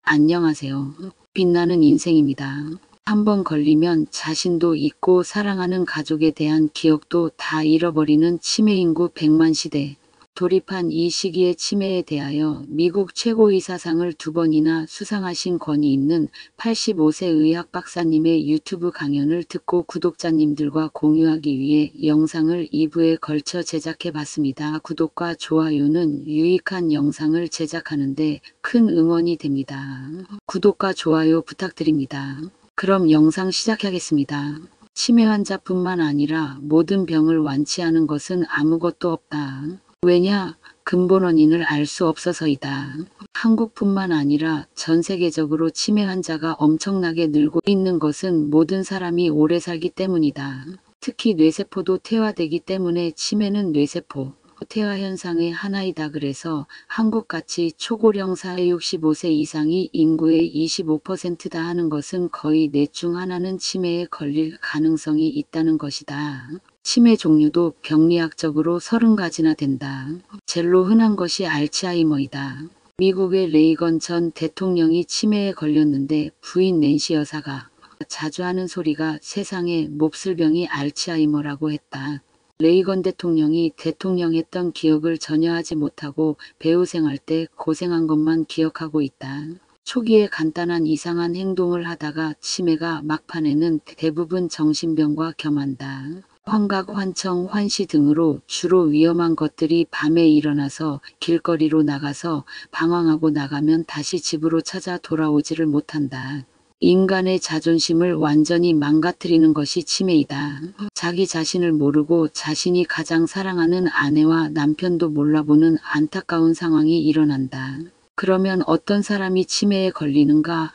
안녕하세요. 빛나는 인생입니다. 한번 걸리면 자신도 잊고 사랑하는 가족에 대한 기억도 다 잃어버리는 치매 인구 100만 시대. 돌입한 이 시기의 치매에 대하여 미국 최고의사상을 2번이나 수상하신 권위 있는 85세 의학 박사님의 유튜브 강연을 듣고 구독자님들과 공유하기 위해 영상을 2부에 걸쳐 제작해 봤습니다. 구독과 좋아요는 유익한 영상을 제작하는데 큰 응원이 됩니다. 구독과 좋아요 부탁드립니다. 그럼 영상 시작하겠습니다. 치매 환자뿐만 아니라 모든 병을 완치하는 것은 아무것도 없다. 왜냐? 근본 원인을 알 수 없어서이다. 한국뿐만 아니라 전 세계적으로 치매 환자가 엄청나게 늘고 있는 것은 모든 사람이 오래 살기 때문이다. 특히 뇌세포도 퇴화되기 때문에 치매는 뇌세포 퇴화 현상의 하나이다. 그래서 한국같이 초고령 사회 65세 이상이 인구의 25%다 하는 것은 거의 넷 중 하나는 치매에 걸릴 가능성이 있다는 것이다. 치매 종류도 병리학적으로 30가지나 된다. 젤로 흔한 것이 알츠하이머이다. 미국의 레이건 전 대통령이 치매에 걸렸는데 부인 낸시 여사가 자주 하는 소리가 세상에 몹쓸 병이 알츠하이머라고 했다. 레이건 대통령이 대통령했던 기억을 전혀 하지 못하고 배우 생활 때 고생한 것만 기억하고 있다. 초기에 간단한 이상한 행동을 하다가 치매가 막판에는 대부분 정신병과 겸한다. 환각, 환청, 환시 등으로 주로 위험한 것들이 밤에 일어나서 길거리로 나가서 방황하고 나가면 다시 집으로 찾아 돌아오지를 못한다. 인간의 자존심을 완전히 망가뜨리는 것이 치매이다. 자기 자신을 모르고 자신이 가장 사랑하는 아내와 남편도 몰라보는 안타까운 상황이 일어난다. 그러면 어떤 사람이 치매에 걸리는가?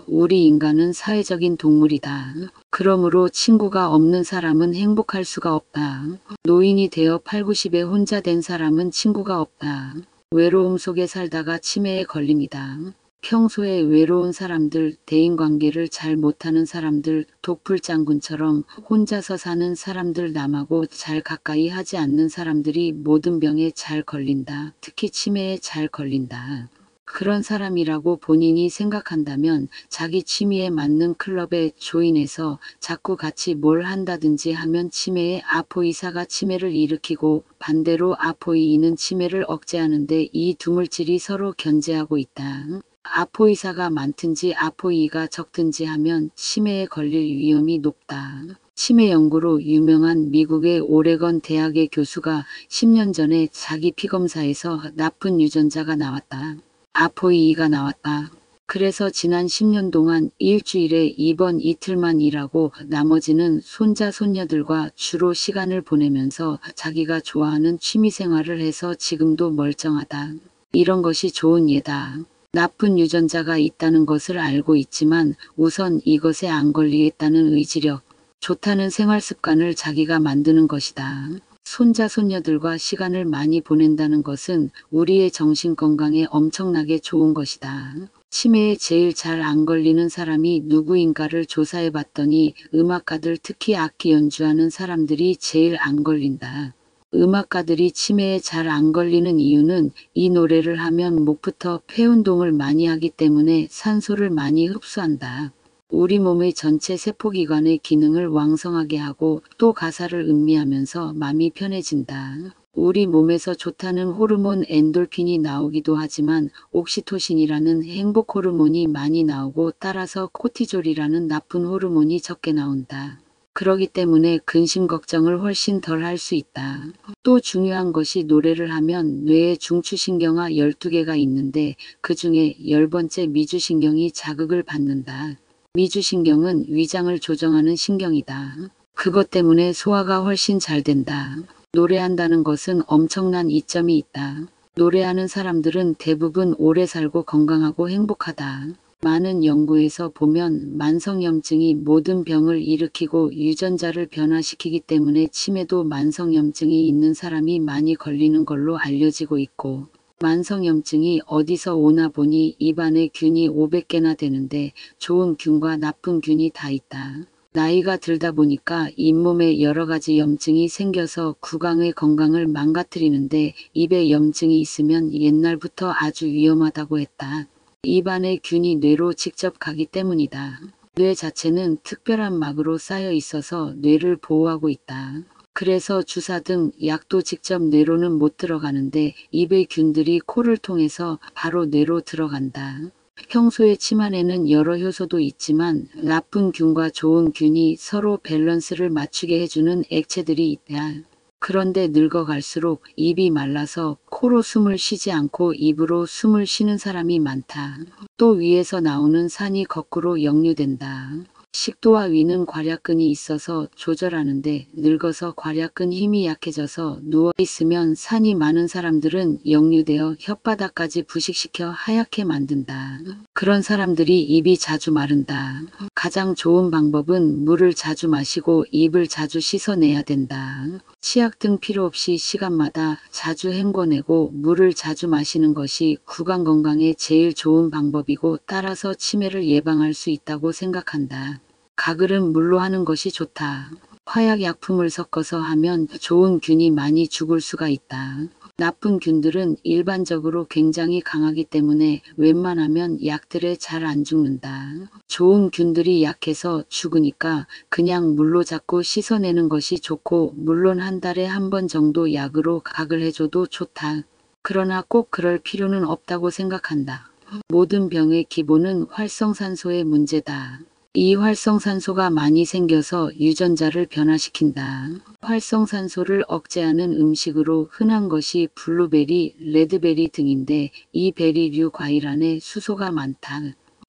우리 인간은 사회적인 동물이다. 그러므로 친구가 없는 사람은 행복할 수가 없다. 노인이 되어 8, 90에 혼자 된 사람은 친구가 없다. 외로움 속에 살다가 치매에 걸립니다. 평소에 외로운 사람들, 대인관계를 잘 못하는 사람들, 독불장군처럼 혼자서 사는 사람들, 남하고 잘 가까이 하지 않는 사람들이 모든 병에 잘 걸린다. 특히 치매에 잘 걸린다. 그런 사람이라고 본인이 생각한다면 자기 취미에 맞는 클럽에 조인해서 자꾸 같이 뭘 한다든지 하면 치매의 아포이사가 치매를 일으키고 반대로 아포이인은 치매를 억제하는데 이 두 물질이 서로 견제하고 있다. 아포이사가 많든지 아포이가 적든지 하면 치매에 걸릴 위험이 높다. 치매 연구로 유명한 미국의 오레건 대학의 교수가 10년 전에 자기 피검사에서 나쁜 유전자가 나왔다. 아포이가 나왔다. 그래서 지난 10년 동안 일주일에 입원 이틀만 일하고 나머지는 손자 손녀들과 주로 시간을 보내면서 자기가 좋아하는 취미생활을 해서 지금도 멀쩡하다. 이런 것이 좋은 예다. 나쁜 유전자가 있다는 것을 알고 있지만 우선 이것에 안 걸리겠다는 의지력, 좋다는 생활습관을 자기가 만드는 것이다. 손자 손녀들과 시간을 많이 보낸다는 것은 우리의 정신건강에 엄청나게 좋은 것이다. 치매에 제일 잘 안 걸리는 사람이 누구인가를 조사해 봤더니 음악가들, 특히 악기 연주하는 사람들이 제일 안 걸린다. 음악가들이 치매에 잘 안 걸리는 이유는 이 노래를 하면 목부터 폐운동을 많이 하기 때문에 산소를 많이 흡수한다. 우리 몸의 전체 세포기관의 기능을 왕성하게 하고 또 가사를 음미하면서 마음이 편해진다. 우리 몸에서 좋다는 호르몬 엔돌핀이 나오기도 하지만 옥시토신이라는 행복 호르몬이 많이 나오고 따라서 코티졸이라는 나쁜 호르몬이 적게 나온다. 그러기 때문에 근심 걱정을 훨씬 덜 할 수 있다. 또 중요한 것이 노래를 하면 뇌에 중추신경화 12개가 있는데 그 중에 10번째 미주신경이 자극을 받는다. 미주신경은 위장을 조정하는 신경이다. 그것 때문에 소화가 훨씬 잘 된다. 노래한다는 것은 엄청난 이점이 있다. 노래하는 사람들은 대부분 오래 살고 건강하고 행복하다. 많은 연구에서 보면 만성염증이 모든 병을 일으키고 유전자를 변화시키기 때문에 치매도 만성염증이 있는 사람이 많이 걸리는 걸로 알려지고 있고, 만성염증이 어디서 오나 보니 입안에 균이 500개나 되는데 좋은 균과 나쁜 균이 다 있다. 나이가 들다 보니까 잇몸에 여러 가지 염증이 생겨서 구강의 건강을 망가뜨리는데 입에 염증이 있으면 옛날부터 아주 위험하다고 했다. 입안의 균이 뇌로 직접 가기 때문이다. 뇌 자체는 특별한 막으로 쌓여 있어서 뇌를 보호하고 있다. 그래서 주사 등 약도 직접 뇌로는 못 들어가는데 입의 균들이 코를 통해서 바로 뇌로 들어간다. 평소에 침 안에는 여러 효소도 있지만 나쁜 균과 좋은 균이 서로 밸런스를 맞추게 해주는 액체들이 있다. 그런데 늙어갈수록 입이 말라서 코로 숨을 쉬지 않고 입으로 숨을 쉬는 사람이 많다. 또 위에서 나오는 산이 거꾸로 역류된다. 식도와 위는 괄약근이 있어서 조절하는데 늙어서 괄약근 힘이 약해져서 누워있으면 산이 많은 사람들은 역류되어 혓바닥까지 부식시켜 하얗게 만든다. 그런 사람들이 입이 자주 마른다. 가장 좋은 방법은 물을 자주 마시고 입을 자주 씻어내야 된다. 치약 등 필요 없이 시간마다 자주 헹궈내고 물을 자주 마시는 것이 구강 건강에 제일 좋은 방법이고 따라서 치매를 예방할 수 있다고 생각한다. 가글은 물로 하는 것이 좋다. 화약 약품을 섞어서 하면 좋은 균이 많이 죽을 수가 있다. 나쁜 균들은 일반적으로 굉장히 강하기 때문에 웬만하면 약들에 잘 안 죽는다. 좋은 균들이 약해서 죽으니까 그냥 물로 자꾸 씻어내는 것이 좋고 물론 한 달에 한 번 정도 약으로 각을 해줘도 좋다. 그러나 꼭 그럴 필요는 없다고 생각한다. 모든 병의 기본은 활성산소의 문제다. 이 활성산소가 많이 생겨서 유전자를 변화시킨다. 활성산소를 억제하는 음식으로 흔한 것이 블루베리, 레드베리 등인데 이 베리류 과일 안에 수소가 많다.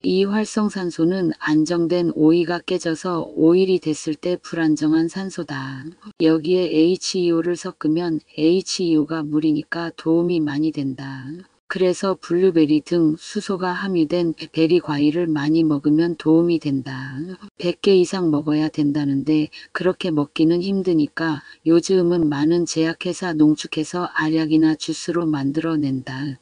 이 활성산소는 안정된 오이가 깨져서 오일이 됐을 때 불안정한 산소다. 여기에 HEO를 섞으면 HEO가 물이니까 도움이 많이 된다. 그래서 블루베리 등 수소가 함유된 베리 과일을 많이 먹으면 도움이 된다. 100개 이상 먹어야 된다는데 그렇게 먹기는 힘드니까 요즘은 많은 제약회사 농축해서 알약이나 주스로 만들어낸다.